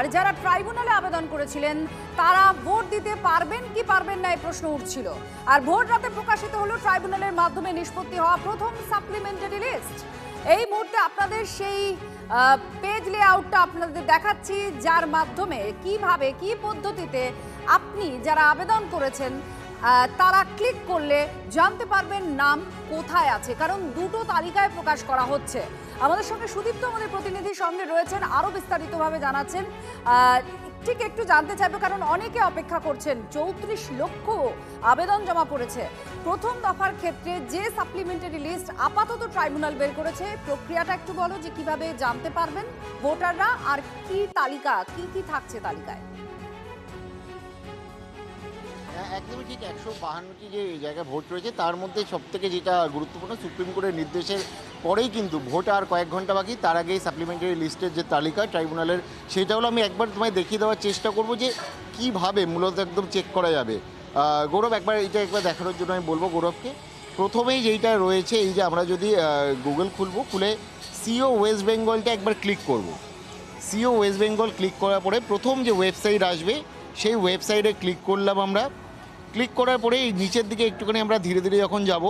Voter যারা ট্রাইব্যুনালে আবেদন করেছিলেন তারা ভোট দিতে পারবেন কি পারবেন না এই প্রশ্ন উঠছিল। আর ভোট রাতে প্রকাশিত হলো ট্রাইব্যুনালের মাধ্যমে নিষ্পত্তি হওয়া প্রথম সাপ্লিমেন্টারি লিস্ট। এই মুহূর্তে আপনাদের সেই পেজ লেআউটটা আপনাদের দেখাচ্ছি, যার মাধ্যমে কিভাবে কি পদ্ধতিতে আপনি যারা আবেদন করেছেন তারা ক্লিক করলে জানতে পারবেন নাম কোথায় আছে, কারণ দুটো তালিকায় প্রকাশ করা হচ্ছে। আমাদের সঙ্গে সুদীপ্ত আমাদের প্রতিনিধির সঙ্গে রয়েছেন, আরও বিস্তারিতভাবে জানাচ্ছেন। ঠিক একটু জানতে চাইবো, কারণ অনেকে অপেক্ষা করছেন। 34 লক্ষ আবেদন জমা পড়েছে। প্রথম দফার ক্ষেত্রে যে সাপ্লিমেন্টারি লিস্ট আপাতত ট্রাইব্যুনাল বের করেছে, প্রক্রিয়াটা একটু বলো যে কিভাবে জানতে পারবেন ভোটাররা, আর কি তালিকা কি থাকছে তালিকায়। একদমই ঠিক। 152টি যে জায়গায় ভোট রয়েছে তার মধ্যে সবথেকে যেটা গুরুত্বপূর্ণ, সুপ্রিম কোর্টের নির্দেশের পরেই কিন্তু ভোট আর কয়েক ঘন্টা বাকি, তার আগেই সাপ্লিমেন্টারি লিস্টের যে তালিকা ট্রাইব্যুনালের, সেটা হলো আমি একবার তোমায় দেখিয়ে দেওয়ার চেষ্টা করব যে কিভাবে মূলত একদম চেক করা যাবে। গৌরব, এটা একবার দেখানোর জন্য আমি বলবো গৌরবকে। প্রথমেই যেইটা রয়েছে, এই যে আমরা যদি গুগল খুলে সিও ওয়েস্ট বেঙ্গলটা একবার ক্লিক করব। সিও ওয়েস্ট বেঙ্গল ক্লিক করার পরে প্রথম যে ওয়েবসাইট আসবে সেই ওয়েবসাইটে ক্লিক করলাম আমরা। ক্লিক করার পরে এই নিচের দিকে একটুখানি আমরা ধীরে ধীরে যখন যাব,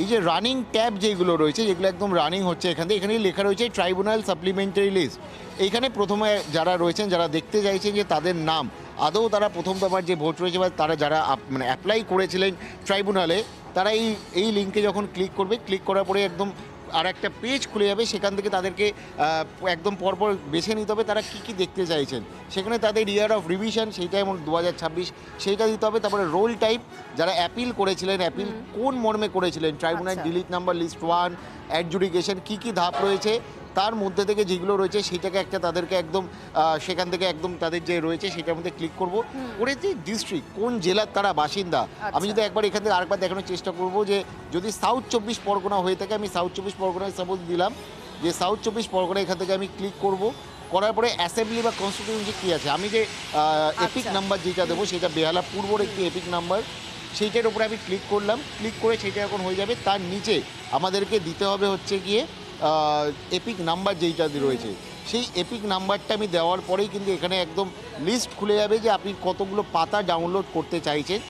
এই যে রানিং ট্যাব যেগুলো রয়েছে, যেগুলো একদম রানিং হচ্ছে, এখানে লেখা রয়েছে ট্রাইব্যুনাল সাপ্লিমেন্টারি লিস্ট। এইখানে প্রথমে যারা রয়েছেন, যারা দেখতে চাইছেন যে তাদের নাম আদৌ তারা প্রথম দফার যে ভোট রয়েছে বা তারা যারা মানে অ্যাপ্লাই করেছিলেন ট্রাইব্যুনালে, তারা এই লিঙ্কে যখন ক্লিক করবে, ক্লিক করার পরে একদম আর একটা পেজ খুলে যাবে। সেখান থেকে তাদেরকে একদম পরপর বেছে নিতে হবে তারা কী দেখতে চাইছেন। সেখানে তাদের ইয়ার অফ রিভিশন, সেইটা যেমন 2026, সেইটা দিতে হবে। তারপরে রোল টাইপ, যারা অ্যাপিল করেছিলেন, অ্যাপিল কোন মর্মে করেছিলেন, tribunal delete number, list 1, adjudication, কী ধাপ রয়েছে, তার মধ্যে থেকে যেগুলো রয়েছে সেটাকে একটা তাদেরকে একদম সেখান থেকে একদম তাদের যে রয়েছে সেটার মধ্যে ক্লিক করব করে, যে ডিস্ট্রিক্ট কোন জেলার তারা বাসিন্দা। আমি যদি একবার এখান থেকে আরেকবার দেখানোর চেষ্টা করব যে যদি সাউথ 24 পরগনা হয়ে থাকে, আমি সাউথ 24 পরগনায় সাপোজ দিলাম যে সাউথ 24 পরগনা, এখান থেকে আমি ক্লিক করব। করার পরে অ্যাসেম্বলি বা কনস্টিটিউয়েন্সি কী আছে, আমি যে এপিক নাম্বার যেটা দেবো সেটা বেহালা পূর্বর একটি এপিক নাম্বার, সেইটার উপরে আমি ক্লিক করলাম। ক্লিক করে সেটা এখন হয়ে যাবে। তার নিচে আমাদেরকে দিতে হবে হচ্ছে গিয়ে এপিক নাম্বার যেইটা রয়েছে, সেই এপিক নাম্বারটা আমি দেওয়ার পরেই কিন্তু এখানে একদম লিস্ট খুলে যাবে যে আপনি কতগুলো পাতা ডাউনলোড করতে চাইছেন।